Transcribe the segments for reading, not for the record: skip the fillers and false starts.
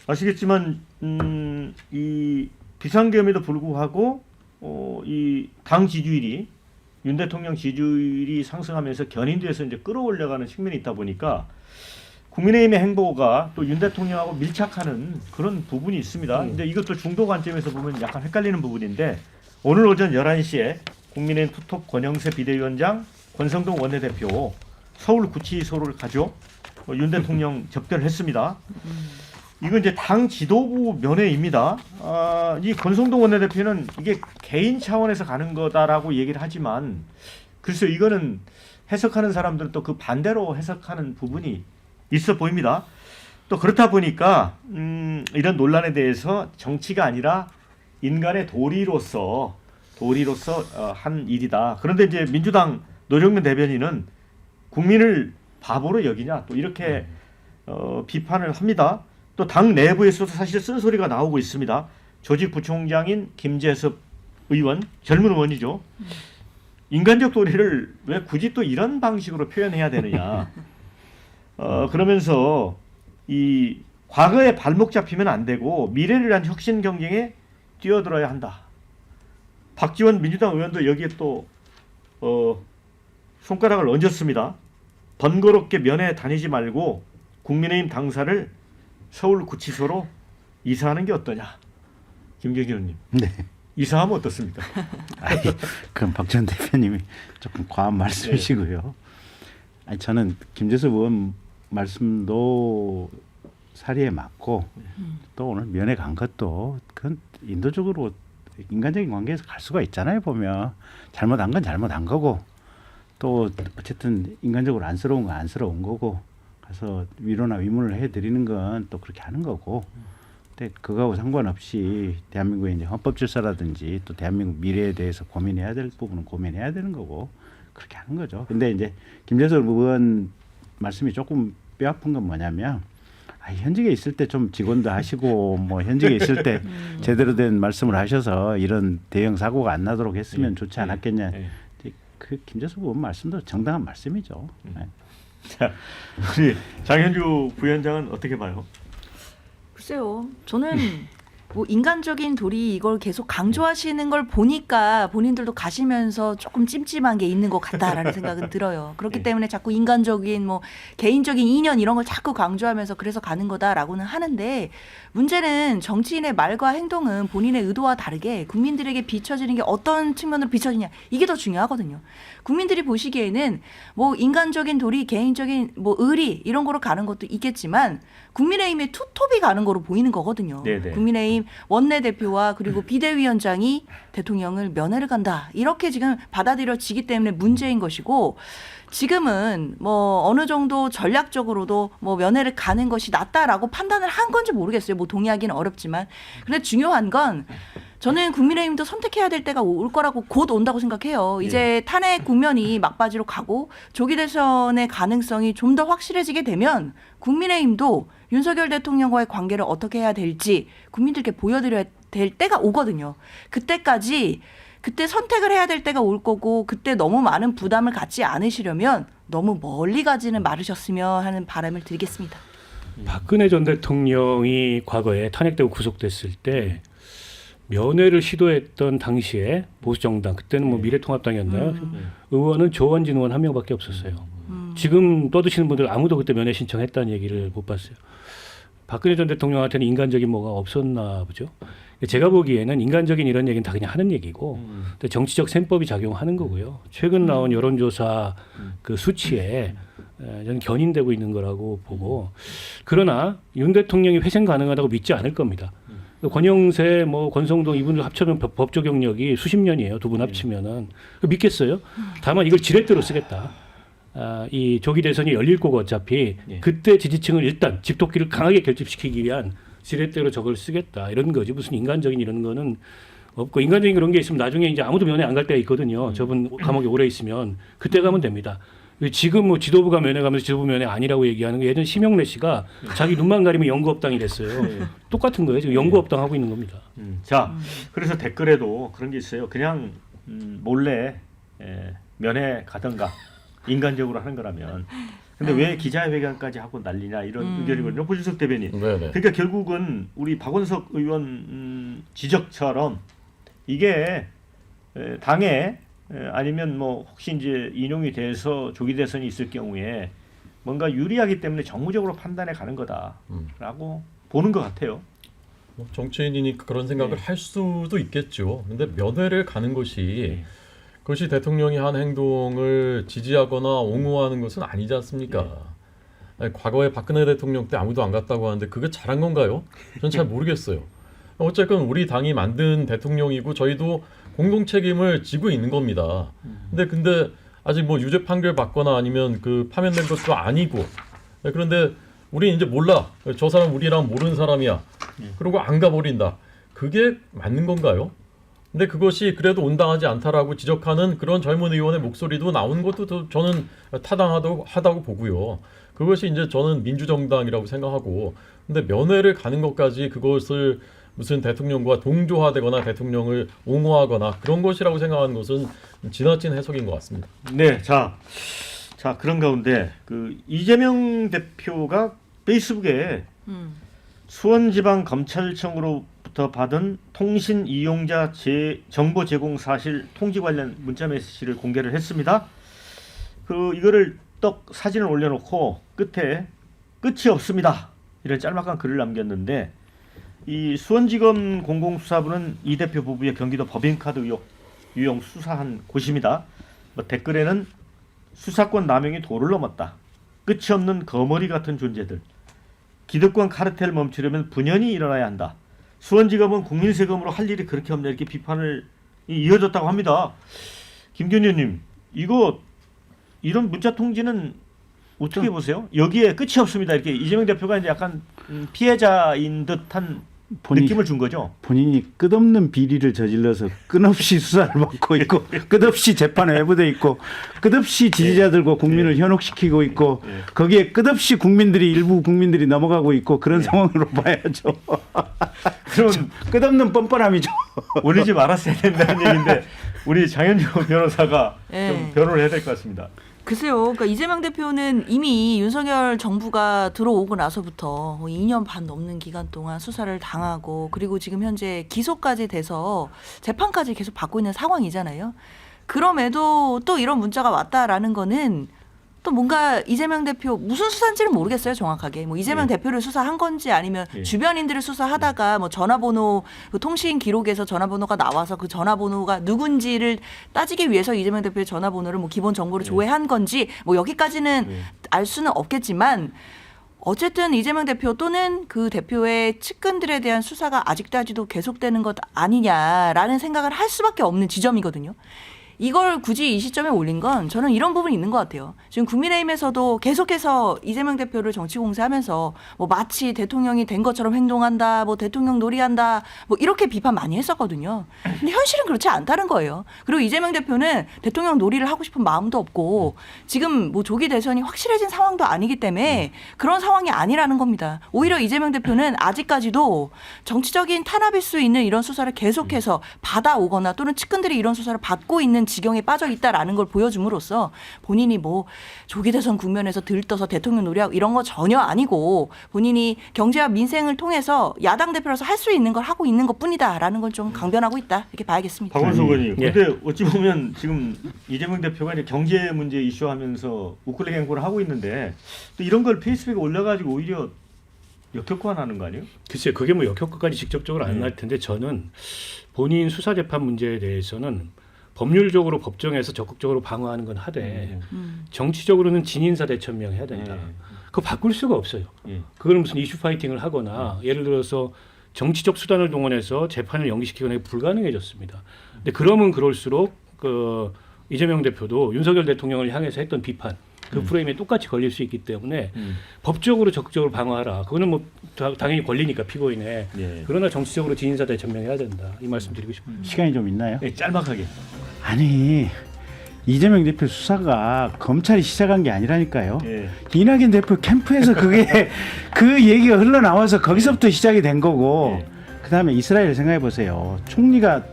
아시겠지만 이 비상계엄에도 불구하고 이 당 지지율이 윤 대통령 지지율이 상승하면서 견인돼서 이제 끌어올려가는 측면이 있다 보니까 국민의힘의 행보가 또 윤 대통령하고 밀착하는 그런 부분이 있습니다. 근데 이것도 중도 관점에서 보면 약간 헷갈리는 부분인데 오늘 오전 11시에 국민의힘 투톱 권영세 비대위원장, 권성동 원내대표 서울 구치소를 가죠. 윤 대통령 접견을 했습니다. 이건 이제 당 지도부 면회입니다. 이 권성동 원내대표는 이게 개인 차원에서 가는 거다라고 얘기를 하지만 글쎄 이거는 해석하는 사람들은 또 그 반대로 해석하는 부분이 있어 보입니다. 또 그렇다 보니까 이런 논란에 대해서 정치가 아니라 인간의 도리로서 한 일이다. 그런데 이제 민주당 노정면 대변인은 국민을 바보로 여기냐 또 이렇게 비판을 합니다. 또 당 내부에서도 사실 쓴소리가 나오고 있습니다. 조직 부총장인 김재섭 의원, 젊은 의원이죠. 인간적 도리를 왜 굳이 또 이런 방식으로 표현해야 되느냐. 그러면서 이 과거에 발목 잡히면 안 되고 미래를 위한 혁신 경쟁에 뛰어들어야 한다. 박지원 민주당 의원도 여기에 또 손가락을 얹었습니다. 번거롭게 면회 다니지 말고 국민의힘 당사를 서울 구치소로 이사하는 게 어떠냐. 김경진 의원님. 네. 이사하면 어떻습니까? 아니, 그럼 박 전 대표님이 조금 과한 말씀이시고요. 아니, 저는 김재섭 의원 말씀도 사리에 맞고 또 오늘 면회 간 것도 그건 인도적으로 인간적인 관계에서 갈 수가 있잖아요. 보면 잘못한 건 잘못한 거고 또 어쨌든 인간적으로 안쓰러운 건 안쓰러운 거고 가서 위로나 위문을 해드리는 건 또 그렇게 하는 거고 근데 그거하고 상관없이 대한민국의 이제 헌법 질서라든지 또 대한민국 미래에 대해서 고민해야 될 부분은 고민해야 되는 거고 그렇게 하는 거죠. 근데 이제 김재섭 의원 말씀이 조금 뼈아픈 건 뭐냐면 현직에 있을 때 좀 직원도 하시고 뭐 현직에 있을 때 제대로 된 말씀을 하셔서 이런 대형 사고가 안 나도록 했으면 좋지 않았겠냐. 그 김재섭 의원 말씀도 정당한 말씀이죠. 자, 우리 장현주 부위원장은 어떻게 봐요? 글쎄요. 저는 뭐 인간적인 도리 이걸 계속 강조하시는 걸 보니까 본인들도 가시면서 조금 찜찜한 게 있는 것 같다라는 생각은 들어요. 그렇기 때문에 자꾸 인간적인 뭐 개인적인 인연 이런 걸 자꾸 강조하면서 그래서 가는 거다라고는 하는데 문제는 정치인의 말과 행동은 본인의 의도와 다르게 국민들에게 비춰지는 게 어떤 측면으로 비춰지냐 이게 더 중요하거든요. 국민들이 보시기에는 뭐 인간적인 도리, 개인적인 뭐 의리 이런 거로 가는 것도 있겠지만 국민의힘의 투톱이 가는 거로 보이는 거거든요. 네네. 국민의힘 원내대표와 그리고 비대위원장이 대통령을 면회를 간다. 이렇게 지금 받아들여지기 때문에 문제인 것이고 지금은 뭐 어느 정도 전략적으로도 뭐 면회를 가는 것이 낫다라고 판단을 한 건지 모르겠어요. 뭐 동의하기는 어렵지만. 그런데 중요한 건 저는 국민의힘도 선택해야 될 때가 올 거라고 곧 온다고 생각해요. 이제 탄핵 국면이 막바지로 가고 조기 대선의 가능성이 좀 더 확실해지게 되면 국민의힘도 윤석열 대통령과의 관계를 어떻게 해야 될지 국민들께 보여드려야 될 때가 오거든요. 그때 선택을 해야 될 때가 올 거고 그때 너무 많은 부담을 갖지 않으시려면 너무 멀리 가지는 말으셨으면 하는 바람을 드리겠습니다. 박근혜 전 대통령이 과거에 탄핵되고 구속됐을 때 면회를 시도했던 당시에 보수정당 그때는 뭐 미래통합당이었나요? 의원은 조원진 의원 한 명밖에 없었어요. 지금 떠드시는 분들 아무도 그때 면회 신청했다는 얘기를 못 봤어요. 박근혜 전 대통령한테는 인간적인 뭐가 없었나 보죠. 제가 보기에는 인간적인 이런 얘기는 다 그냥 하는 얘기고 정치적 셈법이 작용하는 거고요. 최근 나온 여론조사 그 수치에 저는 견인되고 있는 거라고 보고 그러나 윤 대통령이 회생 가능하다고 믿지 않을 겁니다. 권영세, 뭐 권성동 이분들 합쳐면 법적 경력이 수십 년이에요. 두 분 합치면은 믿겠어요? 다만 이걸 지렛대로 쓰겠다. 이 조기 대선이 열릴 거고 어차피 그때 지지층을 일단 집토끼를 강하게 결집시키기 위한 지렛대로 저걸 쓰겠다 이런 거지. 무슨 인간적인 이런 거는 없고 인간적인 그런 게 있으면 나중에 이제 아무도 면회 안 갈 때가 있거든요. 저분 감옥에 오래 있으면 그때 가면 됩니다. 지금 뭐 지도부가 면회 가면서 지도부 면회 아니라고 얘기하는 거 예전 심영래 씨가 자기 눈만 가리면 연구업당이 됐어요. 똑같은 거예요. 지금 연구업당 하고 있는 겁니다. 자, 그래서 댓글에도 그런 게 있어요. 그냥 몰래 면회 가든가 인간적으로 하는 거라면 근데 왜 기자회견까지 하고 난리냐 이런 의견이거든요. 고진석 대변인. 네네. 그러니까 결국은 우리 박원석 의원 지적처럼 이게 당에 아니면 뭐 혹시 이제 인용이 돼서 조기 대선이 있을 경우에 뭔가 유리하기 때문에 정무적으로 판단해 가는 거다라고 보는 것 같아요. 뭐 정치인이니까 그런 생각을 네. 할 수도 있겠죠. 근데 면회를 가는 것이 네. 그것이 대통령이 한 행동을 지지하거나 옹호하는 것은 아니지 않습니까? 아니, 과거에 박근혜 대통령 때 아무도 안 갔다고 하는데 그게 잘한 건가요? 전 잘 모르겠어요. 어쨌건 우리 당이 만든 대통령이고 저희도 공동 책임을 지고 있는 겁니다. 근데 아직 뭐 유죄 판결 받거나 아니면 그 파면된 것도 아니고 그런데 우리 이제 몰라. 저 사람 우리랑 모르는 사람이야. 그리고 안 가버린다. 그게 맞는 건가요? 근데 그것이 그래도 온당하지 않다라고 지적하는 그런 젊은 의원의 목소리도 나오는 것도 저는 타당하다고 보고요. 그것이 이제 저는 민주정당이라고 생각하고 근데 면회를 가는 것까지 그것을 무슨 대통령과 동조화되거나 대통령을 옹호하거나 그런 것이라고 생각하는 것은 지나친 해석인 것 같습니다. 네, 자 그런 가운데 그 이재명 대표가 페이스북에 수원지방검찰청으로부터 받은 통신 이용자 정보 제공 사실 통지 관련 문자 메시지를 공개를 했습니다. 그 이거를 떡 사진을 올려놓고 끝에 끝이 없습니다 이런 짤막한 글을 남겼는데 이 수원지검 공공수사부는 이 대표 부부의 경기도 법인카드 의혹 유용 수사한 곳입니다. 뭐 댓글에는 수사권 남용이 도를 넘었다. 끝이 없는 거머리 같은 존재들. 기득권 카르텔 멈추려면 분연히 일어나야 한다. 수원지검은 국민 세금으로 할 일이 그렇게 없냐 이렇게 비판을 이어졌다고 합니다. 김균 의원님, 이런 문자 통지는 어떻게 보세요? 여기에 끝이 없습니다. 이렇게 이재명 대표가 이제 약간 피해자인 듯한 느낌을 준 거죠. 본인이 끝없는 비리를 저질러서 끝없이 수사를 받고 있고 끝없이 재판에 회부돼 있고 끝없이 지지자들과 국민을 현혹시키고 있고 거기에 끝없이 일부 국민들이 넘어가고 있고 그런 상황으로 봐야죠. 그럼 끝없는 뻔뻔함이죠. 올리지 말았어야 된다는 얘기인데 우리 장현주 변호사가 네. 좀 변호를 해야 될 것 같습니다. 글쎄요. 그러니까 이재명 대표는 이미 윤석열 정부가 들어오고 나서부터 2년 반 넘는 기간 동안 수사를 당하고 그리고 지금 현재 기소까지 돼서 재판까지 계속 받고 있는 상황이잖아요. 그럼에도 또 이런 문자가 왔다라는 거는 또 뭔가 이재명 대표 무슨 수사인지는 모르겠어요, 정확하게. 뭐 이재명 대표를 수사한 건지 아니면 주변인들을 수사하다가 뭐 전화번호 그 통신 기록에서 전화번호가 나와서 그 전화번호가 누군지를 따지기 위해서 이재명 대표의 전화번호를 뭐 기본 정보를 조회한 건지 뭐 여기까지는 알 수는 없겠지만 어쨌든 이재명 대표 또는 그 대표의 측근들에 대한 수사가 아직까지도 계속되는 것 아니냐라는 생각을 할 수밖에 없는 지점이거든요. 이걸 굳이 이 시점에 올린 건 저는 이런 부분이 있는 것 같아요. 지금 국민의힘에서도 계속해서 이재명 대표를 정치 공세하면서 뭐 마치 대통령이 된 것처럼 행동한다, 뭐 대통령 놀이한다, 뭐 이렇게 비판 많이 했었거든요. 근데 현실은 그렇지 않다는 거예요. 그리고 이재명 대표는 대통령 놀이를 하고 싶은 마음도 없고 지금 뭐 조기 대선이 확실해진 상황도 아니기 때문에 그런 상황이 아니라는 겁니다. 오히려 이재명 대표는 아직까지도 정치적인 탄압일 수 있는 이런 수사를 계속해서 받아오거나 또는 측근들이 이런 수사를 받고 있는 지경에 빠져 있다라는 걸 보여줌으로써 본인이 뭐 조기 대선 국면에서 들떠서 대통령 놀이하고 이런 거 전혀 아니고 본인이 경제와 민생을 통해서 야당 대표로서 할 수 있는 걸 하고 있는 것뿐이다라는 걸 좀 강변하고 있다 이렇게 봐야겠습니다. 박원석 의원님, 예. 근데 어찌 보면 지금 이재명 대표가 이제 경제 문제 이슈하면서 우클릭 행보를 하고 있는데 또 이런 걸 페이스북에 올려가지고 오히려 역효과나는 거 아니에요? 글쎄요, 그게 뭐 역효과까지 직접적으로 안 날 텐데 저는 본인 수사 재판 문제에 대해서는 법률적으로 법정에서 적극적으로 방어하는 건 하되 정치적으로는 진인사 대천명해야 된다. 그거 바꿀 수가 없어요. 그걸 무슨 이슈 파이팅을 하거나 예를 들어서 정치적 수단을 동원해서 재판을 연기시키거나 불가능해졌습니다. 근데 그러면 그럴수록 그 이재명 대표도 윤석열 대통령을 향해서 했던 비판 그 프레임에 똑같이 걸릴 수 있기 때문에 법적으로 적극적으로 방어하라. 그거는 뭐 당연히 권리니까 피고인의. 그러나 정치적으로 진인사 대천명해야 된다. 이 말씀 드리고 싶습니다. 시간이 좀 있나요? 네, 짤막하게. 아니 이재명 대표 수사가 검찰이 시작한 게 아니라니까요. 예. 이낙연 대표 캠프에서 그게 그 얘기가 흘러나와서 거기서부터 시작이 된 거고 그다음에 이스라엘 생각해 보세요. 총리가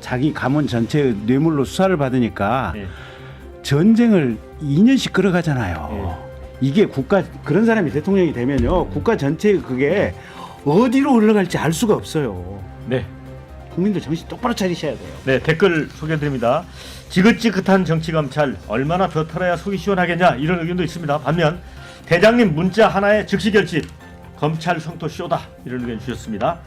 자기 가문 전체의 뇌물로 수사를 받으니까 전쟁을 2년씩 끌어가잖아요. 이게 국가 그런 사람이 대통령이 되면요 국가 전체 그게 어디로 흘러갈지 알 수가 없어요. 네. 국민들 정신 똑바로 차리셔야 돼요. 네, 댓글 소개드립니다. 지긋지긋한 정치 검찰 얼마나 더 털어야 속이 시원하겠냐 이런 의견도 있습니다. 반면 대장님 문자 하나에 즉시 결집 검찰 성토 쇼다 이런 의견 주셨습니다.